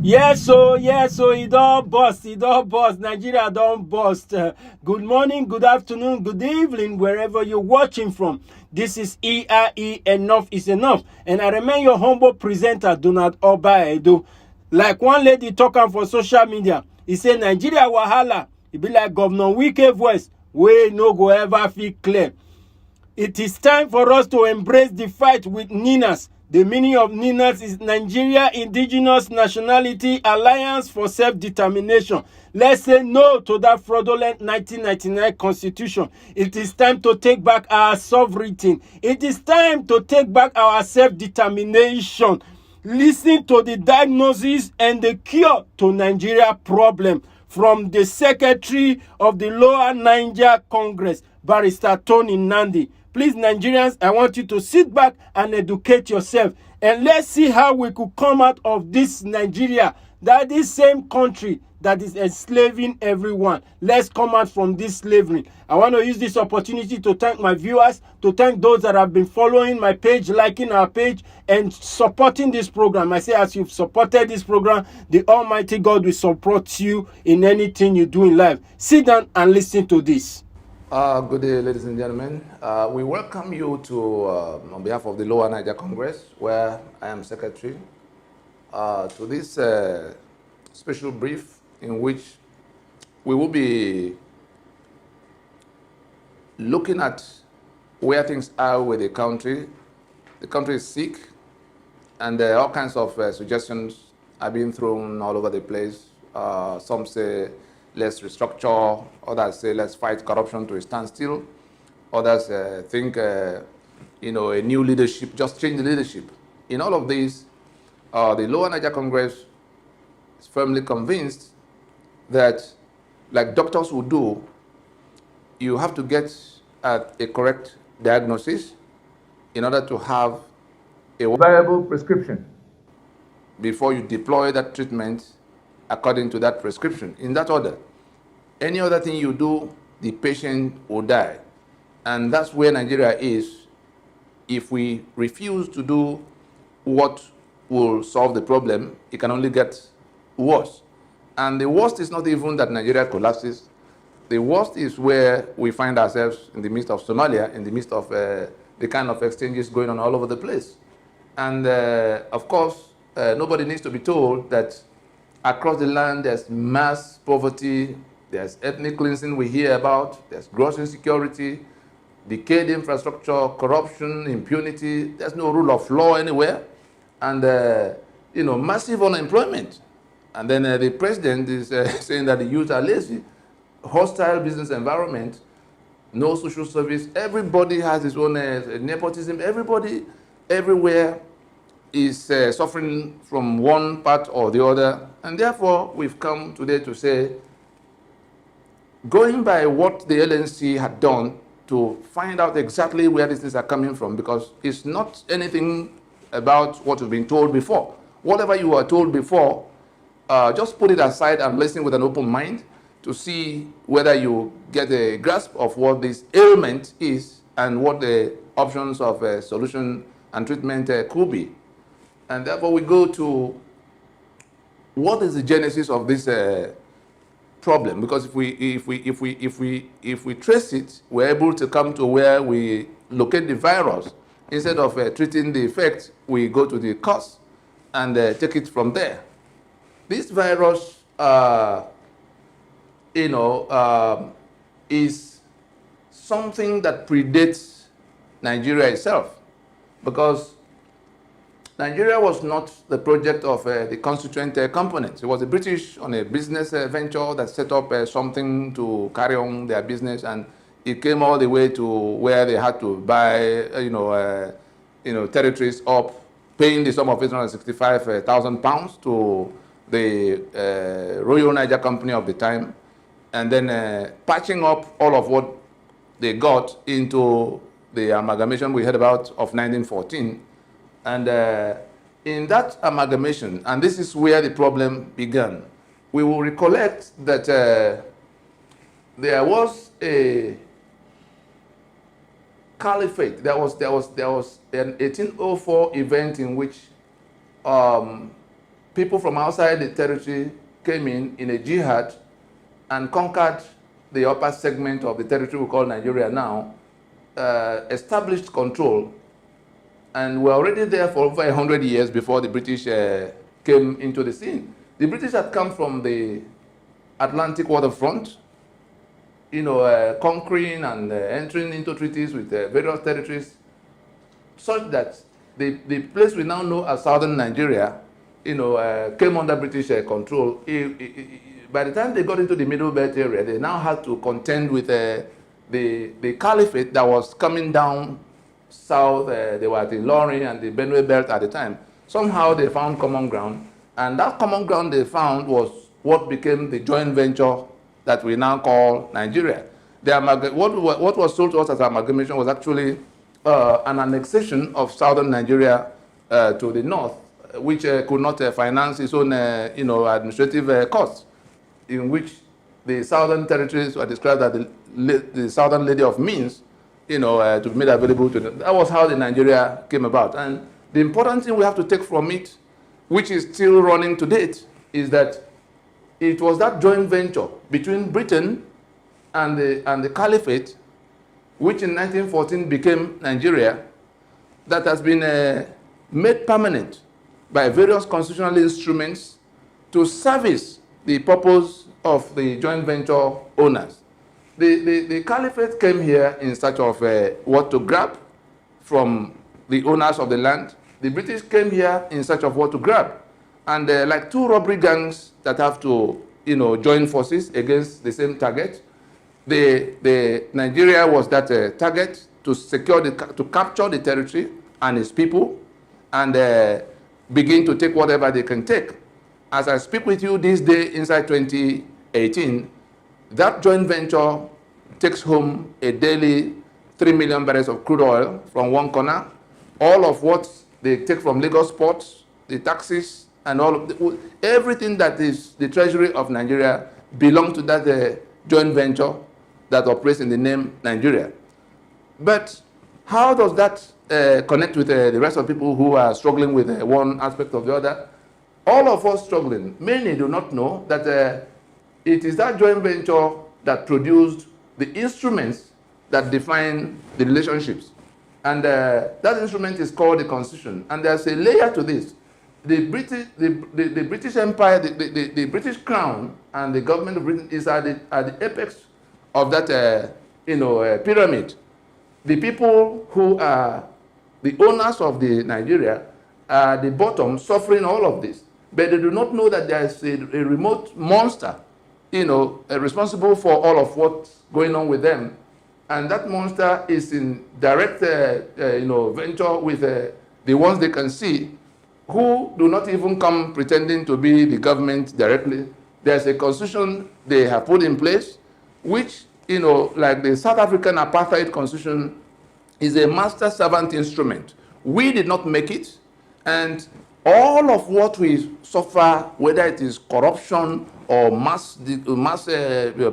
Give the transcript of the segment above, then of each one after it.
Yes, so it all bust, Nigeria don't bust. Good morning, good afternoon, good evening, wherever you're watching from. This is EIE, Enough is Enough. And I remain your humble presenter, Donald Obaedo. Like one lady talking for social media, he said, Nigeria wahala. It be like Governor Wike voice, we no go ever feel clear. It is time for us to embrace the fight with Ninas. The meaning of Ninas is Nigeria Indigenous Nationality Alliance for Self-Determination. Let's say no to that fraudulent 1999 constitution. It is time to take back our sovereignty. It is time to take back our self-determination. Listen to the diagnosis and the cure to Nigeria problem from the Secretary of the Lower Niger Congress, Barrister Tony Nandi. Please, Nigerians, I want you to sit back and educate yourself. And let's see how we could come out of this Nigeria, that is same country that is enslaving everyone. Let's come out from this slavery. I want to use this opportunity to thank my viewers, to thank those that have been following my page, liking our page, and supporting this program. I say, as you've supported this program, the Almighty God will support you in anything you do in life. Sit down and listen to this. Good day, ladies and gentlemen. We welcome you to, on behalf of the Lower Niger Congress, where I am secretary, to this special brief in which we will be looking at where things are with the country. The country is sick, and all kinds of suggestions are being thrown all over the place. Some say, let's restructure. Others say, let's fight corruption to a standstill. Others think, a new leadership, just change the leadership. In all of these, the Lower Niger Congress is firmly convinced that, like doctors would do, you have to get at a correct diagnosis in order to have a viable prescription before you deploy that treatment according to that prescription, in that order. Any other thing you do, the patient will die. And that's where Nigeria is. If we refuse to do what will solve the problem, it can only get worse. And the worst is not even that Nigeria collapses. The worst is where we find ourselves in the midst of Somalia, in the midst of the kind of exchanges going on all over the place. And of course, nobody needs to be told that across the land, there's mass poverty, there's ethnic cleansing we hear about, there's gross insecurity, decayed infrastructure, corruption, impunity, there's no rule of law anywhere, and massive unemployment. And then the president is saying that the youth are lazy, hostile business environment, no social service, everybody has his own nepotism, everybody, everywhere is suffering from one part or the other. And therefore, we've come today to say, going by what the LNC had done to find out exactly where these things are coming from, because it's not anything about what you've been told before. Whatever you were told before, just put it aside and listen with an open mind to see whether you get a grasp of what this ailment is and what the options of solution and treatment could be. And therefore, we go to what is the genesis of this problem? Because if we trace it, we're able to come to where we locate the virus. Instead of treating the effect, we go to the cause and take it from there. This virus, is something that predates Nigeria itself, because Nigeria was not the project of the constituent components. It was the British on a business venture that set up something to carry on their business, and it came all the way to where they had to buy, territories up, paying the sum of £865,000 to the Royal Niger Company of the time, and then patching up all of what they got into the amalgamation we heard about of 1914. And in that amalgamation, and this is where the problem began, we will recollect that there was a caliphate. There was an 1804 event in which people from outside the territory came in a jihad and conquered the upper segment of the territory we call Nigeria now, established control, and were already there for over 100 years before the British came into the scene. The British had come from the Atlantic waterfront, conquering and entering into treaties with various territories, such that the place we now know as southern Nigeria, came under British control. By the time they got into the Middle Belt area, they now had to contend with the caliphate that was coming down south. They were at the Ilorin and the Benue Belt at the time. Somehow they found common ground, and that common ground they found was what became the joint venture that we now call Nigeria. What was sold to us as amalgamation was actually an annexation of southern Nigeria to the north, which could not finance its own administrative costs, in which the southern territories were described as the southern lady of means, to be made available to them. That was how the Nigeria came about. And the important thing we have to take from it, which is still running to date, is that it was that joint venture between Britain and the Caliphate, which in 1914 became Nigeria, that has been made permanent by various constitutional instruments to service the purpose of the joint venture owners. The Caliphate came here in search of what to grab from the owners of the land. The British came here in search of what to grab. And like two robbery gangs that have to, join forces against the same target, the Nigeria was that target to to capture the territory and its people, and begin to take whatever they can take. As I speak with you this day, inside 2018, that joint venture takes home a daily 3 million barrels of crude oil from one corner. All of what they take from Lagos ports, the taxes, and everything that is the treasury of Nigeria belongs to that joint venture that operates in the name Nigeria. But how does that connect with the rest of people who are struggling with one aspect or the other? All of us struggling, many do not know that it is that joint venture that produced the instruments that define the relationships. And that instrument is called the Constitution. And there's a layer to this. The British Empire, the British Crown, and the government of Britain is at the apex of that pyramid. The people who are the owners of the Nigeria are the bottom, suffering all of this. But they do not know that there is a remote monster, responsible for all of what's going on with them. And that monster is in direct venture with the ones they can see, who do not even come pretending to be the government directly. There's a constitution they have put in place, which, like the South African apartheid constitution, is a master servant instrument. We did not make it, and all of what we suffer, whether it is corruption or mass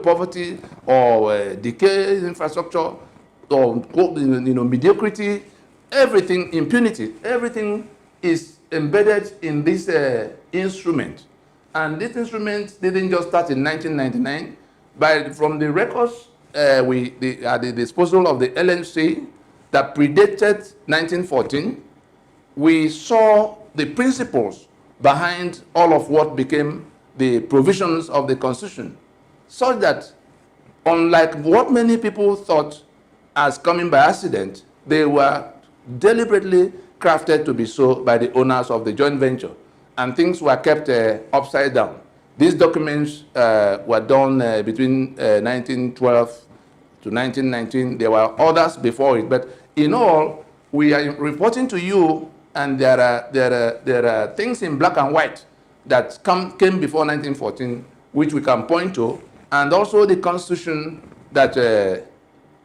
poverty or decay infrastructure or mediocrity, everything, impunity, everything is embedded in this instrument. And this instrument didn't just start in 1999, but from the records at the disposal of the LNC that predated 1914, we saw the principles behind all of what became the provisions of the Constitution, such that, unlike what many people thought as coming by accident, they were deliberately crafted to be so by the owners of the joint venture, and things were kept upside down. These documents were done between 1912 to 1919. There were others before it, but in all, we are reporting to you, and there are things in black and white that came before 1914, which we can point to, and also the Constitution that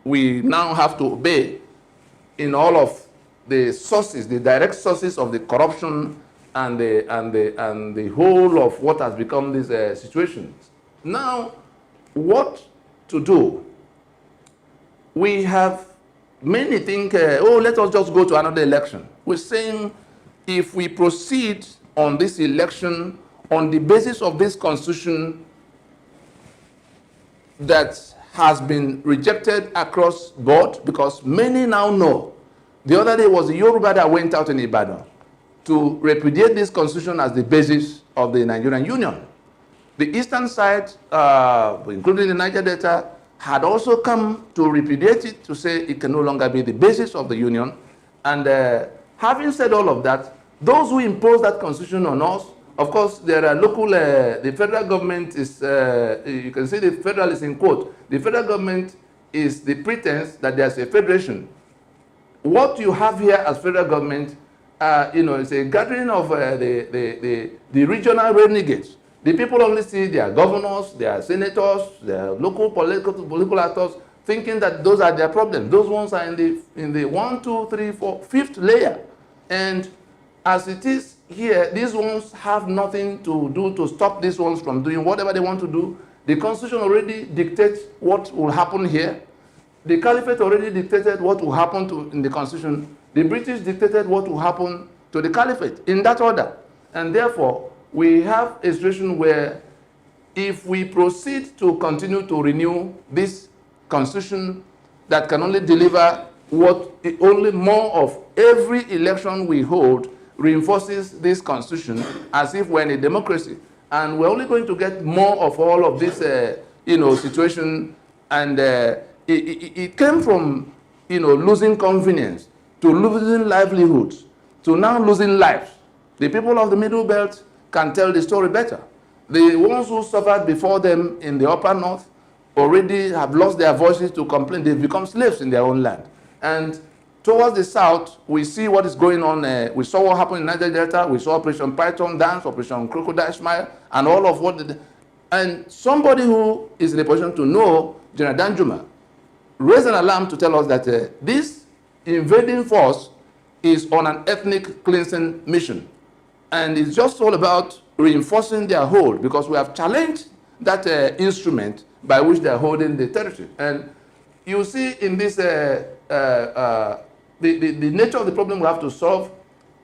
we now have to obey in all of the sources, the direct sources of the corruption and the whole of what has become this situation. Now, what to do? We have many think, let us just go to another election. We're saying if we proceed on this election on the basis of this constitution that has been rejected across board, because many now know. The other day was the Yoruba that went out in Ibadan to repudiate this constitution as the basis of the Nigerian Union. The eastern side, including the Niger Delta, had also come to repudiate it, to say it can no longer be the basis of the union. And having said all of that, those who impose that constitution on us, of course, there are local, the federal government is, you can see the federal is in quote, the federal government is the pretense that there's a federation. What you have here as federal government, it's a gathering of the regional renegades. The people only see their governors, their senators, their local political actors, thinking that those are their problems. Those ones are in the 1, 2, 3, 4, 5th layer. And as it is here, these ones have nothing to do to stop these ones from doing whatever they want to do. The constitution already dictates what will happen here. The caliphate already dictated what will happen in the constitution. The British dictated what will happen to the caliphate in that order. And therefore, we have a situation where if we proceed to continue to renew this constitution that can only deliver what only more of every election we hold reinforces this constitution as if we're in a democracy. And we're only going to get more of all of this situation. And it came from losing convenience to losing livelihoods to now losing lives. The people of the Middle Belt can tell the story better. The ones who suffered before them in the upper north already have lost their voices to complain. They've become slaves in their own land. And towards the south, we see what is going on. We saw what happened in Niger Delta. We saw Operation Python Dance, Operation Crocodile Smile, and all of what. And somebody who is in a position to know, General Danjuma, raised an alarm to tell us that this invading force is on an ethnic cleansing mission. And it's just all about reinforcing their hold, because we have challenged that instrument by which they are holding the territory. And you see in this, the nature of the problem we have to solve,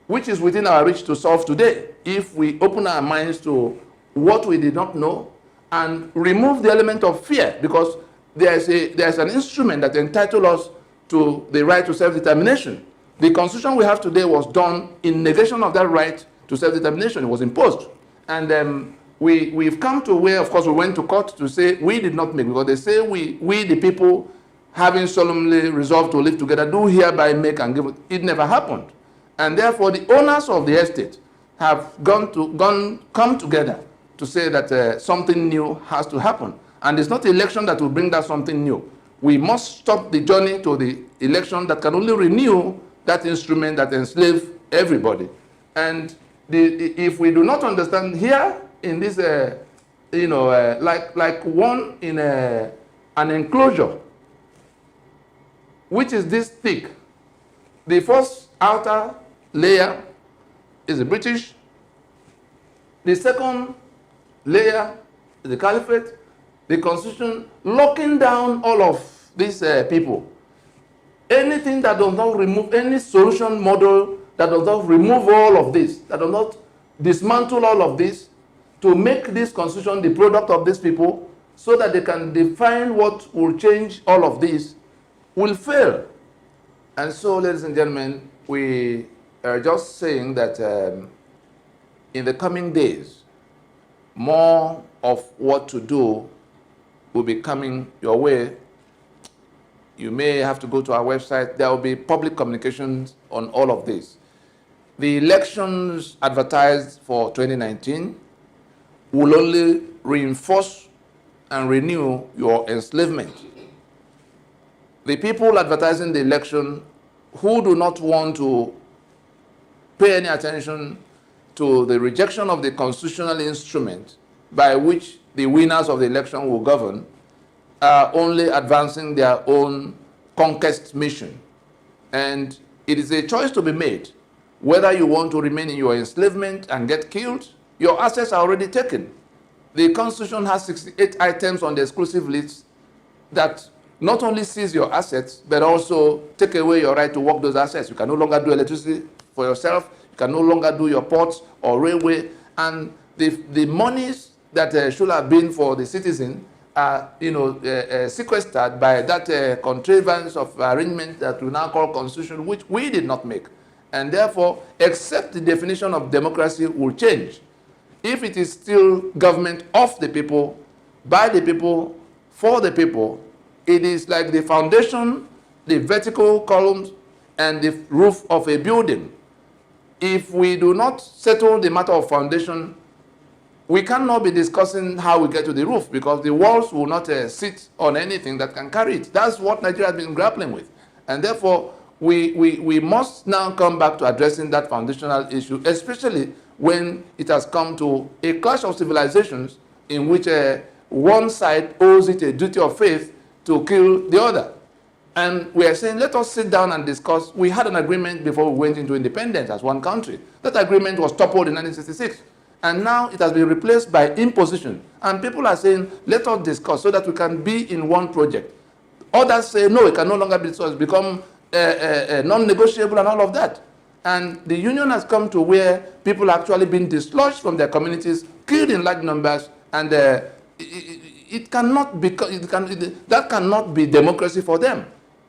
which is within our reach to solve today, if we open our minds to what we did not know and remove the element of fear, because there's an instrument that entitles us to the right to self-determination. The constitution we have today was done in negation of that right to self-determination. It was imposed. And we've come to where, of course, we went to court to say we did not make, because they say we the people, having solemnly resolved to live together, do hereby make and give. It never happened. And therefore, the owners of the estate have come together to say that something new has to happen. And it's not the election that will bring that something new. We must stop the journey to the election that can only renew that instrument that enslaves everybody. And if we do not understand here in this, like one in an enclosure, which is this thick, the first outer layer is the British, the second layer is the Caliphate, the Constitution, locking down all of these people. Anything that does not remove, any solution model that does not remove all of this, that does not dismantle all of this, to make this constitution the product of these people so that they can define what will change all of this, will fail. And so, ladies and gentlemen, we are just saying that in the coming days, more of what to do will be coming your way. You may have to go to our website. There will be public communications on all of this. The elections advertised for 2019 will only reinforce and renew your enslavement. The people advertising the election who do not want to pay any attention to the rejection of the constitutional instrument by which the winners of the election will govern are only advancing their own conquest mission. And it is a choice to be made whether you want to remain in your enslavement and get killed. Your assets are already taken. The Constitution has 68 items on the exclusive list that not only seize your assets, but also take away your right to work those assets. You can no longer do electricity for yourself. You can no longer do your ports or railway, and the monies that should have been for the citizen are, sequestered by that contrivance of arrangement that we now call constitution, which we did not make. And therefore, except the definition of democracy will change. If it is still government of the people, by the people, for the people, it is like the foundation, the vertical columns, and the roof of a building. If we do not settle the matter of foundation, we cannot be discussing how we get to the roof, because the walls will not sit on anything that can carry it. That's what Nigeria has been grappling with. And therefore, we must now come back to addressing that foundational issue, especially when it has come to a clash of civilizations in which one side owes it a duty of faith to kill the other. And we are saying, let us sit down and discuss. We had an agreement before we went into independence as one country. That agreement was toppled in 1966. And now it has been replaced by imposition. And people are saying, let us discuss so that we can be in one project. Others say, no, it can no longer be so. It's become non-negotiable and all of that. And the union has come to where people are actually being dislodged from their communities, killed in large numbers, and it cannot be, that cannot be democracy for them.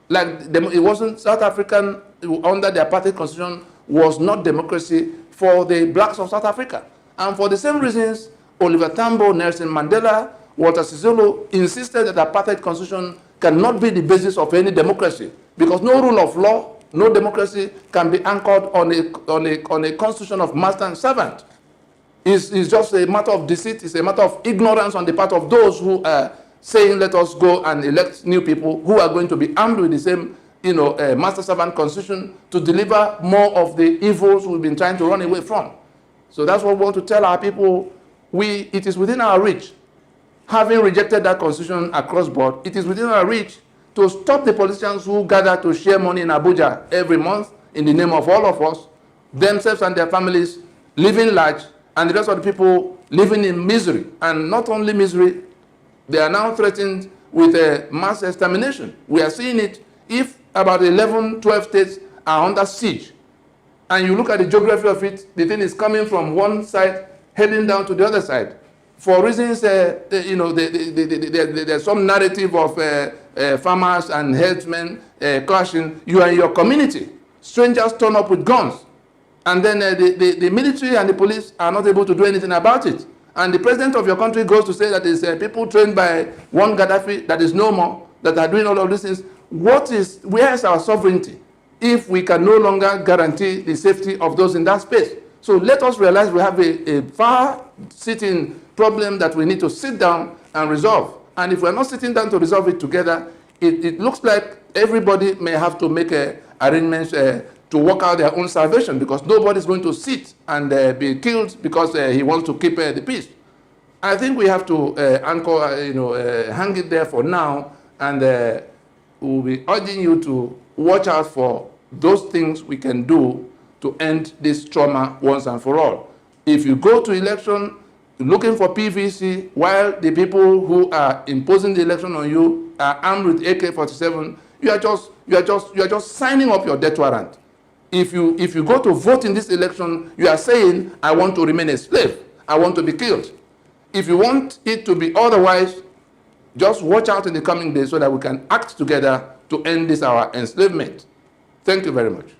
Like it wasn't South African under the apartheid constitution was not democracy for the blacks of South Africa. And for the same reasons, Oliver Tambo, Nelson Mandela, Walter Sisulu insisted that the apartheid constitution cannot be the basis of any democracy, because no rule of law, no democracy can be anchored on a constitution of master and servant. It's just a matter of deceit. It's a matter of ignorance on the part of those who are saying, let us go and elect new people who are going to be armed with the same, master-servant constitution to deliver more of the evils we've been trying to run away from. So that's what we want to tell our people. It is within our reach, having rejected that constitution across board, it is within our reach to stop the politicians who gather to share money in Abuja every month in the name of all of us, themselves and their families living large, and the rest of the people living in misery. And not only misery, they are now threatened with a mass extermination. We are seeing it. If about 11, 12 states are under siege, and you look at the geography of it, the thing is coming from one side, heading down to the other side. For reasons, there's some narrative of farmers and herdsmen clashing. You are in your community. Strangers turn up with guns. And then the military and the police are not able to do anything about it. And the president of your country goes to say that there's people trained by one Gaddafi that is no more, that are doing all of these things. Where is our sovereignty if we can no longer guarantee the safety of those in that space? So let us realize we have a far-sitting problem that we need to sit down and resolve. And if we're not sitting down to resolve it together, it looks like everybody may have to make arrangements to work out their own salvation, because nobody's going to sit and be killed because he wants to keep the peace. I think we have to hang it there for now, and we'll be urging you to watch out for those things we can do to end this trauma once and for all. If you go to election looking for PVC while the people who are imposing the election on you are armed with AK-47, you are just signing up your death warrant. If you go to vote in this election, you are saying, I want to remain a slave. I want to be killed. If you want it to be otherwise, just watch out in the coming days so that we can act together to end this our enslavement. Thank you very much.